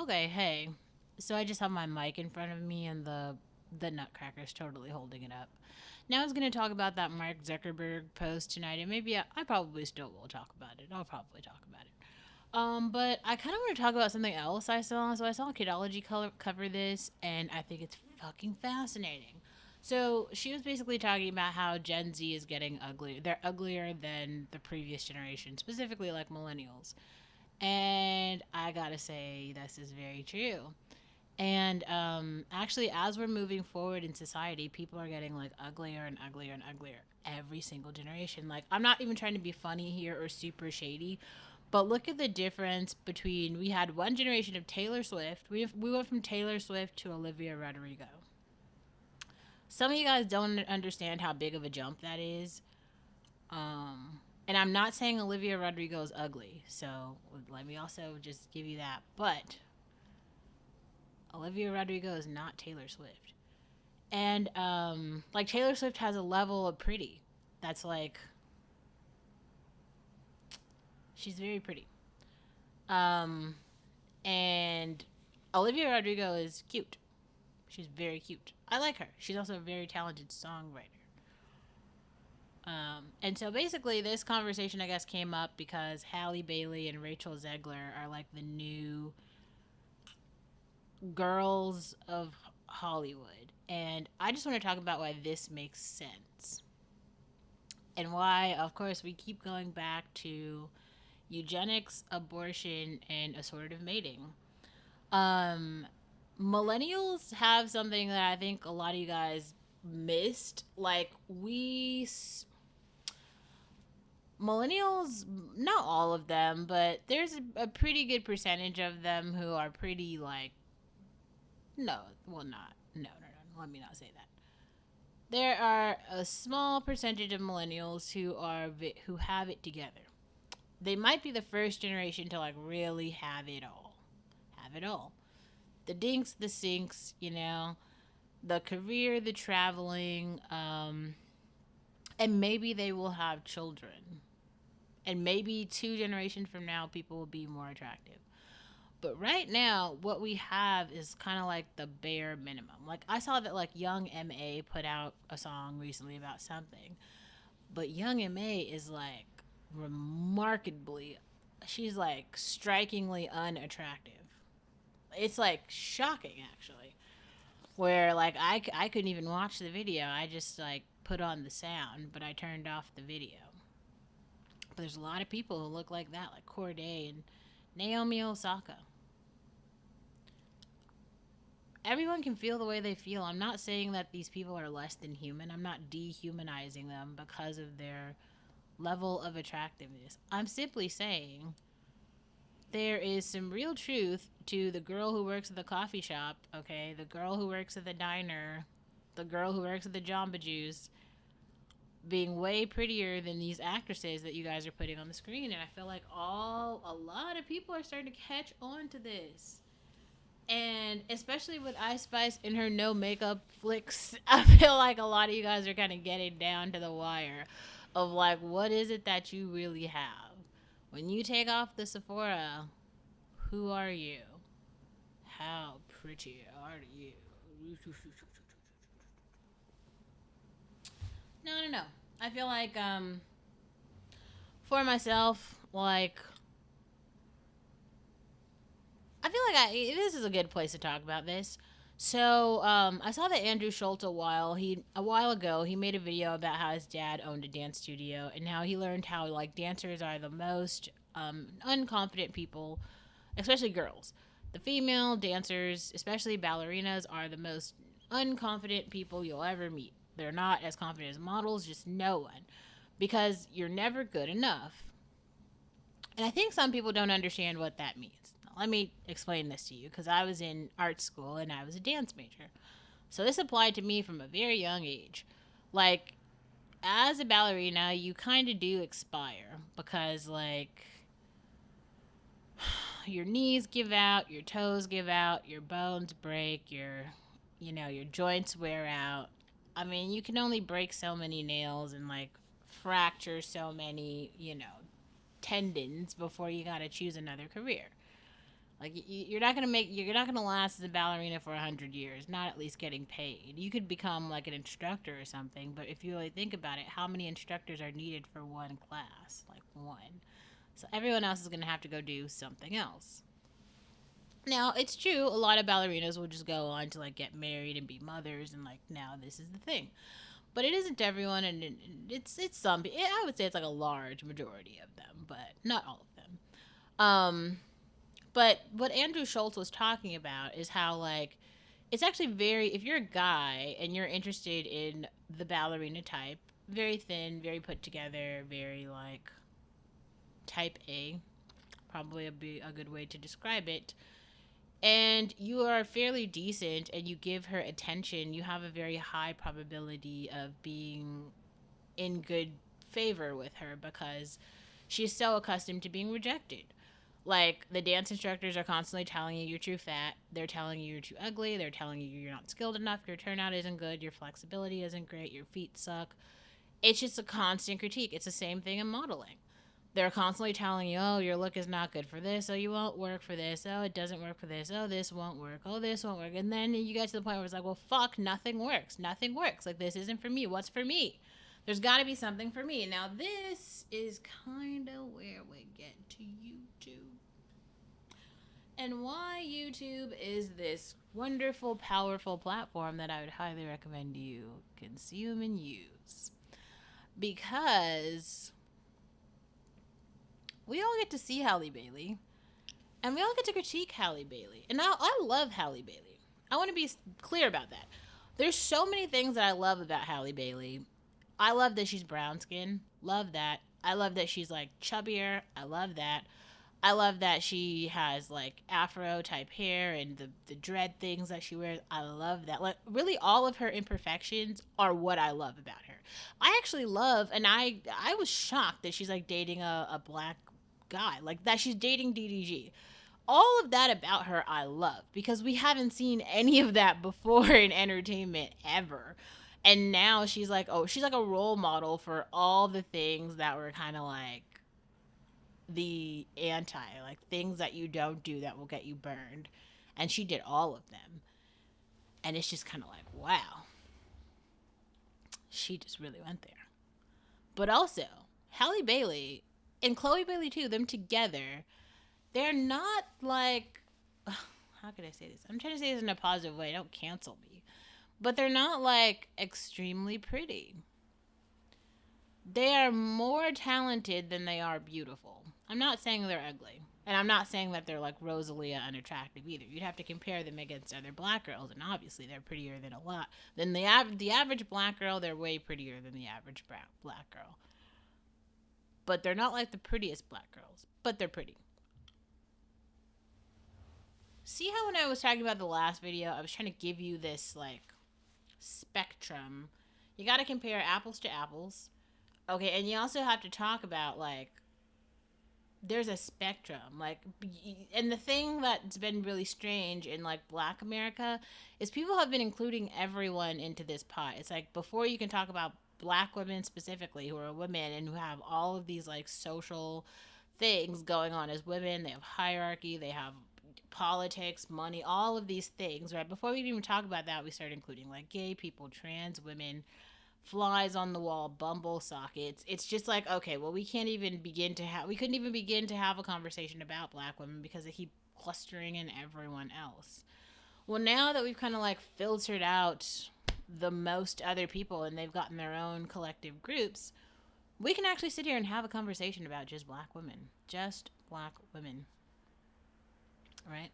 Okay, hey. So I just have my mic in front of me and the nutcracker's totally holding it up. Now I was going to talk about that Mark Zuckerberg post tonight, and maybe I probably still will talk about it. I'll probably talk about it. But I kind of want to talk about something else I saw. So I saw Kidology cover this, and I think it's fucking fascinating. So she was basically talking about how Gen Z is getting uglier. They're uglier than the previous generation, specifically like millennials. And I gotta say, this is very true. And actually, as we're moving forward in society, people are getting like uglier and uglier and uglier every single generation. Like, I'm not even trying to be funny here or super shady, but look at the difference between we had one generation of Taylor Swift. We went from Taylor Swift to Olivia Rodrigo. Some of you guys don't understand how big of a jump that is. And I'm not saying Olivia Rodrigo is ugly, so let me also just give you that. But Olivia Rodrigo is not Taylor Swift. And like Taylor Swift has a level of pretty that's like she's very pretty. Um and Olivia Rodrigo is cute. She's very cute. I like her. She's also a very talented songwriter. And so basically, this conversation, I guess, came up because Halle Bailey and Rachel Zegler are like the new girls of Hollywood. And I just want to talk about why this makes sense. And why, of course, we keep going back to eugenics, abortion, and assortative mating. Um, Millennials have something that I think a lot of you guys missed. Like, millennials, not all of them, but there's a pretty good percentage of them who are pretty, like, no, well, not, no, let me not say that. There are a small percentage of millennials who have it together. They might be the first generation to like really have it all. Have it all. The dinks, the sinks, the career, the traveling, and maybe they will have children. And maybe 2 generations from now, people will be more attractive. But right now, what we have is kind of like the bare minimum. Like, I saw that, like, Young MA put out a song recently about something. But Young MA is, like, remarkably, she's, like, strikingly unattractive. It's, like, shocking, actually. Where, like, I couldn't even watch the video. I just, like, put on the sound, but I turned off the video. But there's a lot of people who look like that, like Corday and Naomi Osaka. Everyone can feel the way they feel. I'm not saying that these people are less than human. I'm not dehumanizing them because of their level of attractiveness. I'm simply saying there is some real truth to the girl who works at the coffee shop, okay? The girl who works at the diner, the girl who works at the Jamba Juice being way prettier than these actresses that you guys are putting on the screen. And I feel like a lot of people are starting to catch on to this. And especially with Ice Spice in her no makeup flicks, I feel like a lot of you guys are kind of getting down to the wire of like, what is it that you really have? When you take off the Sephora, who are you? How pretty are you? No. I feel like for myself, like I feel like this is a good place to talk about this. So I saw that Andrew Schultz a while ago he made a video about how his dad owned a dance studio and how he learned how like dancers are the most unconfident people, especially girls. The female dancers, especially ballerinas, are the most unconfident people you'll ever meet. They're not as confident as models, just no one, because you're never good enough. And I think some people don't understand what that means. Now, let me explain this to you because I was in art school and I was a dance major. So this applied to me from a very young age. Like, as a ballerina, you kind of do expire because, like, your knees give out, your toes give out, your bones break, your joints wear out. I mean, you can only break so many nails and, like, fracture so many, tendons before you gotta choose another career. Like you're not gonna last as a ballerina for 100 years, not at least getting paid. You could become like an instructor or something, but if you really think about it, how many instructors are needed for one class? Like one. So everyone else is gonna have to go do something else. Now it's true, a lot of ballerinas will just go on to like get married and be mothers, and like now this is the thing. But it isn't everyone, and it's some. I would say it's like a large majority of them, but not all of them. Um, but what Andrew Schultz was talking about is how like it's actually very, if you're a guy and you're interested in the ballerina type, very thin, very put together, very like type A, probably be a good way to describe it. And you are fairly decent and you give her attention, you have a very high probability of being in good favor with her because she's so accustomed to being rejected. Like the dance instructors are constantly telling you you're too fat, they're telling you you're too ugly, they're telling you you're not skilled enough, your turnout isn't good, your flexibility isn't great, your feet suck. It's just a constant critique. It's the same thing in modeling. They're constantly telling you, oh, your look is not good for this, oh, you won't work for this, oh, it doesn't work for this, oh, this won't work, oh, this won't work. And then you get to the point where it's like, well, fuck, nothing works. Nothing works. Like, this isn't for me. What's for me? There's got to be something for me. Now, this is kind of where we get to YouTube. And why YouTube is this wonderful, powerful platform that I would highly recommend you consume and use. Because we all get to see Halle Bailey, and we all get to critique Halle Bailey. And I love Halle Bailey. I want to be clear about that. There's so many things that I love about Halle Bailey. I love that she's brown skin. Love that. I love that she's like chubbier. I love that. I love that she has like afro type hair and the dread things that she wears. I love that. Like really all of her imperfections are what I love about her. I actually love, and I was shocked that she's like dating a black guy. Like that she's dating DDG. All of that about her I love because we haven't seen any of that before in entertainment ever. And now she's like, oh, she's like a role model for all the things that were kind of like the anti, like things that you don't do that will get you burned. And she did all of them. And it's just kind of like, wow, she just really went there. But also, Halle Bailey and Chloe Bailey too, them together, they're not like, how can I say this? I'm trying to say this in a positive way. Don't cancel me. But they're not like extremely pretty. They are more talented than they are beautiful. I'm not saying they're ugly. And I'm not saying that they're like Rosalia unattractive either. You'd have to compare them against other black girls, and obviously they're prettier than a lot. Than the average black girl, they're way prettier than the average black girl. But they're not like the prettiest black girls, but they're pretty. See how when I was talking about the last video, I was trying to give you this like spectrum. You got to compare apples to apples. Okay, and you also have to talk about like there's a spectrum, like, and the thing that's been really strange in like black America is people have been including everyone into this pot. It's like before you can talk about black women specifically who are women and who have all of these like social things going on as women, they have hierarchy, they have politics, money, all of these things, right? Before we even talk about that, we start including like gay people, trans women, flies on the wall, bumble sockets. It's just like, okay, well, we couldn't even begin to have a conversation about black women because they keep clustering in everyone else. Well, now that we've kind of like filtered out the most other people and they've gotten their own collective groups, we can actually sit here and have a conversation about just black women. Just black women. Right?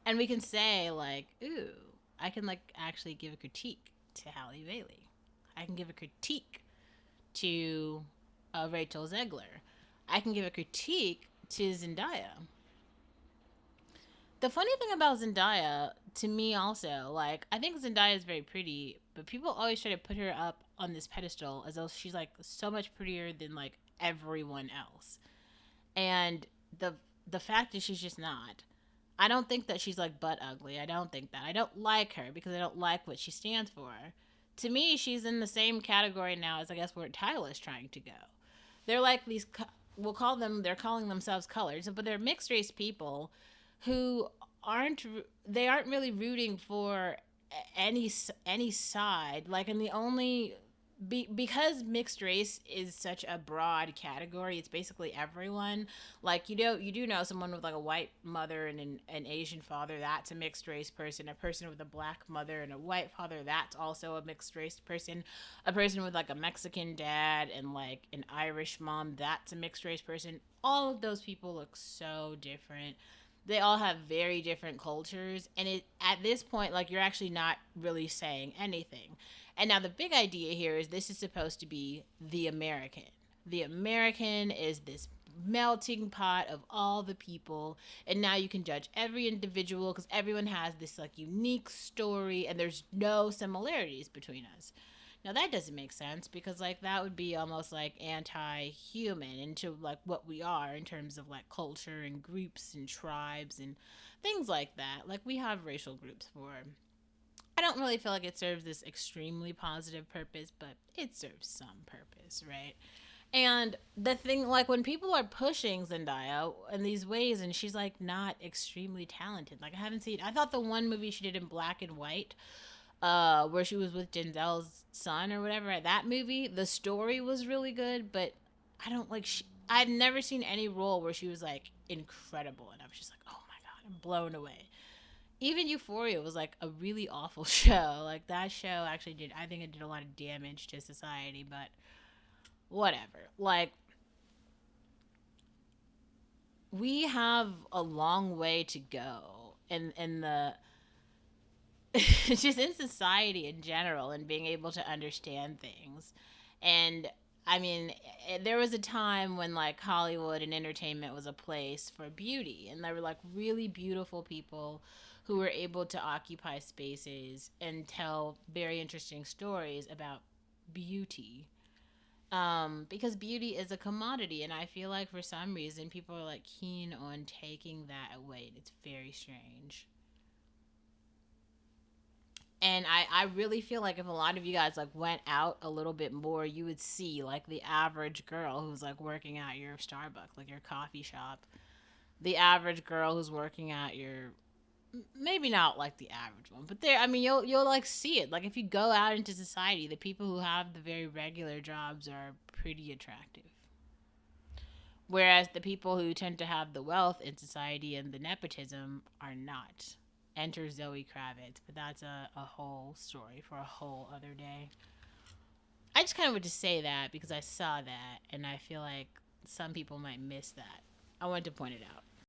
And we can say, like, ooh, I can like actually give a critique to Halle Bailey. I can give a critique to Rachel Zegler. I can give a critique to Zendaya. The funny thing about Zendaya, to me also, like, I think Zendaya is very pretty, but people always try to put her up on this pedestal as though she's, like, so much prettier than, like, everyone else. And the fact is she's just not. I don't think that she's, like, butt ugly. I don't think that. I don't like her because I don't like what she stands for. To me, she's in the same category now as, I guess, where Tyla's trying to go. They're like these, they're calling themselves colors, but they're mixed race people who aren't they aren't really rooting for any side. Like, and the only because mixed race is such a broad category, it's basically everyone. Like, you do know someone with like a white mother and an Asian father, that's a mixed race person. A person with a black mother and a white father, that's also a mixed race person. A person with like a Mexican dad and like an Irish mom, that's a mixed race person. All of those people look so different. They all have very different cultures, and it at this point, like, you're actually not really saying anything. And now the big idea here is this is supposed to be the American is this melting pot of all the people, and now you can judge every individual because everyone has this like unique story and there's no similarities between us. Now that doesn't make sense because like that would be almost like anti-human into like what we are in terms of like culture and groups and tribes and things like that. Like, we have racial groups for, I don't really feel like it serves this extremely positive purpose, but it serves some purpose, right? And the thing, like, when people are pushing Zendaya in these ways, and she's like not extremely talented. Like, I haven't seen. I thought the one movie she did in black and white, where she was with Denzel's son or whatever. That movie, the story was really good, but I don't like. I've never seen any role where she was like incredible, and I was just like, oh my god, I'm blown away. Even Euphoria was like a really awful show. Like, that show actually did, I think it did a lot of damage to society, but whatever. Like, we have a long way to go in the just in society in general and being able to understand things. And I mean, there was a time when like Hollywood and entertainment was a place for beauty, and there were like really beautiful people who were able to occupy spaces and tell very interesting stories about beauty. Because beauty is a commodity, and I feel like for some reason people are like keen on taking that away, and it's very strange. And I really feel like if a lot of you guys like went out a little bit more, you would see like the average girl who's like working at your Starbucks, like your coffee shop, the average girl who's working at your, maybe not like the average one, but there, I mean, you'll like see it. Like, if you go out into society, the people who have the very regular jobs are pretty attractive. Whereas the people who tend to have the wealth in society and the nepotism are not. Enter Zoe Kravitz, but that's a whole story for a whole other day. I just kind of wanted to say that because I saw that and I feel like some people might miss that. I wanted to point it out.